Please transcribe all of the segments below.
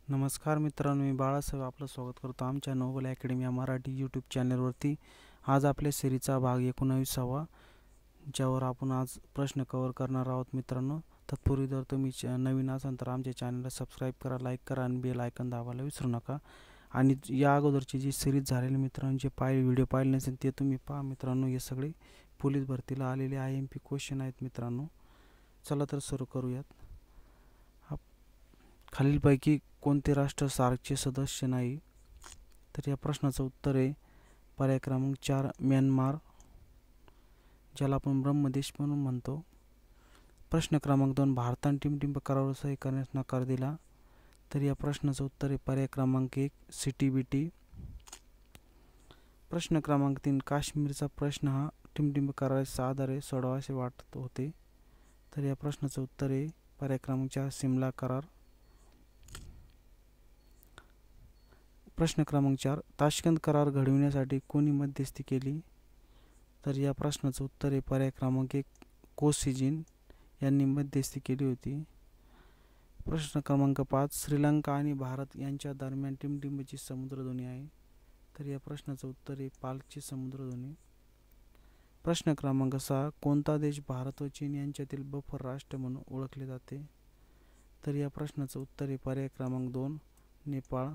नमस्कार मित्रांनो, मी बाळासाहेब आपलं स्वागत करतो आमच्या नोबल अकॅडमी या मराठी यूट्यूब चॅनलवरती. आज आपल्या सिरीजचा भाग 19वा, ज्यावर आपण आज प्रश्न कव्हर करणार आहोत. मित्रांनो, तत्पूर्वी जर तुम्ही नवीन असाल तर आमच्या चॅनलला सबस्क्राईब करा, लाईक करा आणि बेल आयकॉन दाबायला विसरू नका. आणि या अगोदरची जी सिरीज झालेली मित्रांनो, जे व्हिडिओ पाहिले नसेल ते तुम्ही पहा. मित्रांनो, हे सगळे पोलीस भरतीला आलेले IMP क्वेश्चन आहेत. मित्रांनो, चला तर सुरू करूयात. खालीलपैकी कोणते राष्ट्र सार्कचे सदस्य नाही? तर या प्रश्नाचं उत्तर आहे पर्याय क्रमांक 4 म्यानमार, ज्याला आपण ब्रह्मदेश म्हणून म्हणतो. प्रश्न क्रमांक 2 भारताने टिमटिंब करारावर सही करण्यास नकार दिला. तर या प्रश्नाचं उत्तर आहे पर्याय क्रमांक 1 CTBT. प्रश्न क्रमांक 3 काश्मीरचा प्रश्न हा टिमटिंब कराराच्या आधारे सोडवायचे वाटत होते. तर या प्रश्नाचं उत्तर आहे पर्याय क्रमांक 4 सिमला करार. प्रश्न क्रमांक 4 ताशकंद करार घडविण्यासाठी कोणी मध्यस्थी केली? तर या प्रश्नाचं उत्तर आहे पर्याय क्रमांक 1 कोसिजिन यांनी मध्यस्थी केली होती. प्रश्न क्रमांक 5 श्रीलंका आणि भारत यांच्या दरम्यान टिमटिंबची समुद्रधुनी आहे. तर या प्रश्नाचं उत्तर आहे पाल्कची समुद्रधुनी. प्रश्न क्रमांक 6 कोणता देश भारत व चीन यांच्यातील बफर राष्ट्र म्हणून ओळखले जाते? तर या प्रश्नाचं उत्तर आहे पर्याय क्रमांक 2 नेपाळ.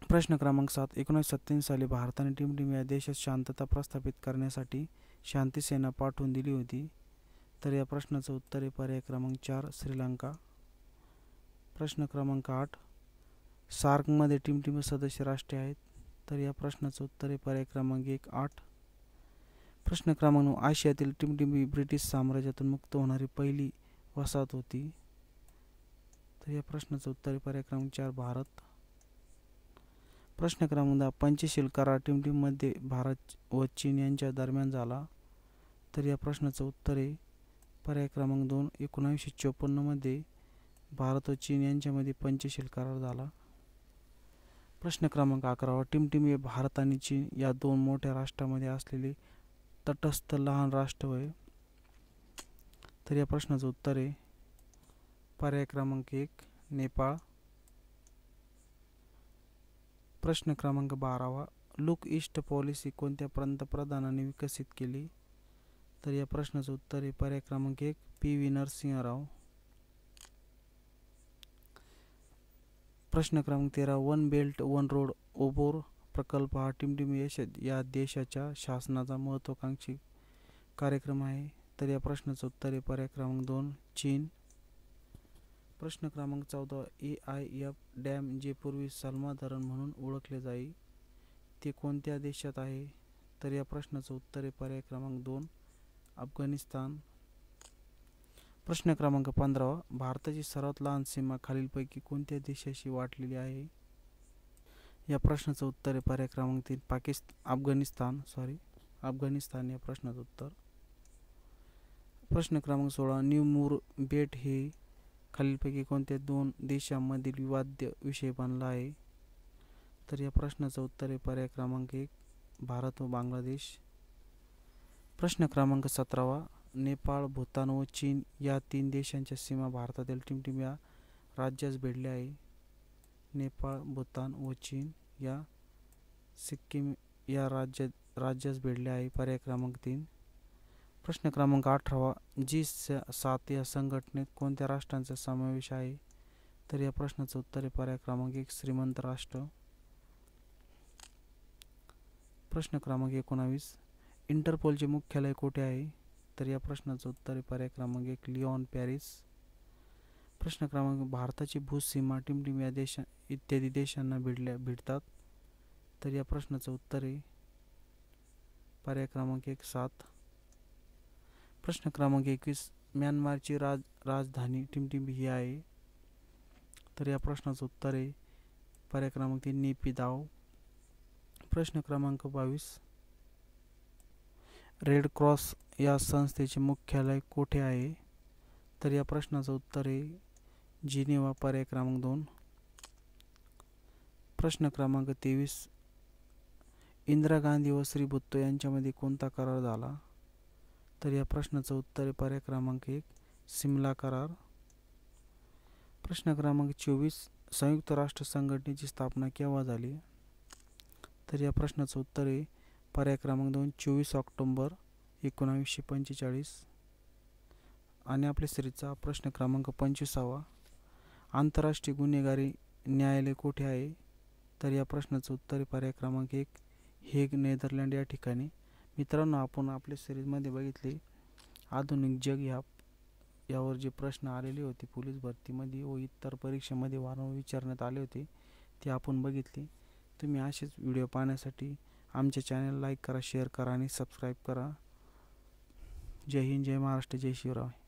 प्रश्न क्रमांक 7 1987 साली भारताने टिमटिंब या देशात शांतता प्रस्थापित करण्यासाठी शांतीसेना पाठवून दिली होती. तर या प्रश्नाचं उत्तर आहे पर्याय क्रमांक 4 श्रीलंका. प्रश्न क्रमांक 8 सार्कमध्ये टिमटिंब सदस्य राष्ट्रे आहेत. तर या प्रश्नाचं उत्तर आहे पर्याय क्रमांक 1 8. प्रश्न क्रमांक 9 आशियातील टिमटिंब ही ब्रिटिश साम्राज्यातून मुक्त होणारी पहिली वसाहत होती. तर या प्रश्नाचं उत्तर आहे पर्याय क्रमांक 4 भारत. प्रश्न क्रमांक 10 पंचशील करार टिमटिंबमध्ये भारत व चीन यांच्या दरम्यान झाला. तर या प्रश्नाचं उत्तर आहे पर्याय क्रमांक 2 1954 मध्ये भारत व चीन यांच्यामध्ये पंचशील करार झाला. प्रश्न क्रमांक 11 टिमटिंब हे भारत आणि चीन या दोन मोठ्या राष्ट्रांमध्ये असलेले तटस्थ लहान राष्ट्र होय. तर या प्रश्नाचं उत्तर आहे पर्याय क्रमांक 1 नेपाळ. प्रश्न क्रमांक 12 लुक ईस्ट पॉलिसी कोणत्या पंतप्रधानांनी विकसित केली? तर या प्रश्नाचं उत्तर आहे पर्याय क्रमांक 1 PV नरसिंह राव. प्रश्न क्रमांक 13 वन बेल्ट वन रोड ओबोर प्रकल्प हा टिमटिंब या देशाच्या शासनाचा महत्त्वाकांक्षी कार्यक्रम आहे. तर या प्रश्नाचं उत्तर आहे पर्याय क्रमांक 2 चीन. प्रश्न क्रमांक 14 AIF डॅम जे पूर्वी सल्मा धरण म्हणून ओळखले जाई ते कोणत्या देशात आहे? तर या प्रश्नाचं उत्तर आहे पर्याय क्रमांक 2 अफगाणिस्तान. प्रश्न क्रमांक 15 भारताची सर्वात लहान सीमा खालीलपैकी कोणत्या देशाशी वाटलेली आहे? या प्रश्नाचं उत्तर आहे पर्याय क्रमांक 3 अफगाणिस्तान या प्रश्नाचं उत्तर. प्रश्न क्रमांक 16 न्यू मूर बेट हे खालीलपैकी कोणत्या दोन देशांमधील विवाद्य विषय बनला आहे? तर या प्रश्नाचं उत्तर आहे पर्याय क्रमांक 1 भारत व बांगलादेश. प्रश्न क्रमांक 17 नेपाळ, भूतान व चीन या तीन देशांच्या सीमा भारतातील टिमटिंब या राज्यास भिडल्या आहे. नेपाळ, भूतान व चीन या सिक्कीम या राज्यास भिडल्या आहे. पर्याय क्रमांक 3. प्रश्न क्रमांक 18 G7 या संघटनेत कोणत्या राष्ट्रांचा समावेश आहे? तर या प्रश्नाचं उत्तर आहे पर्याय क्रमांक 1 श्रीमंत राष्ट्र. प्रश्न क्रमांक 19 इंटरपोलचे मुख्यालय कोठे आहे? तर या प्रश्नाचं उत्तर आहे पर्याय क्रमांक 1 लिओन, पॅरिस. प्रश्न क्रमांक भारताची भूसीमा टिमटिंब या इत्यादी देशांना भिडतात. तर या प्रश्नाचं उत्तर आहे पर्याय क्रमांक 1 7. प्रश्न क्रमांक 21 म्यानमारची राजधानी टिमटिंब ही आहे. तर या प्रश्नाचं उत्तर आहे पर्याय क्रमांक 3 नेपिदाव. प्रश्न क्रमांक 22 रेड क्रॉस या संस्थेचे मुख्यालय कोठे आहे? तर या प्रश्नाचं उत्तर आहे जिनेवा. पर्याय क्रमांक 2. प्रश्न क्रमांक 23 इंदिरा गांधी व श्री भुत्तो यांच्यामध्ये कोणता करार झाला? तर या प्रश्नाचं उत्तर आहे पर्याय क्रमांक 1 सिमला करार. प्रश्न क्रमांक 24. संयुक्त राष्ट्र संघटनेची स्थापना केव्हा झाली? तर या प्रश्नाचं उत्तर आहे पर्याय क्रमांक 2 24 ऑक्टोंबर 1945. आणि आपल्या सिरीजचा प्रश्न क्रमांक 25. आंतरराष्ट्रीय गुन्हेगारी न्यायालय कुठे आहे? तर या प्रश्नाचं उत्तर आहे पर्याय क्रमांक 1 हेग, नेदरलँड या ठिकाणी. मित्रांनो, आपण आपल्या सिरीजमध्ये बघितले आधुनिक जग यावर जे प्रश्न आलेले होते पोलीस भरतीमध्ये व इतर परीक्षेमध्ये वारंवार विचारण्यात आले होते ते आपण बघितले. तुम्ही असेच व्हिडिओ पाहण्यासाठी आमच्या चॅनल लाईक करा, शेअर करा आणि सबस्क्राईब करा. जय हिंद, जय महाराष्ट्र, जय शिवराय.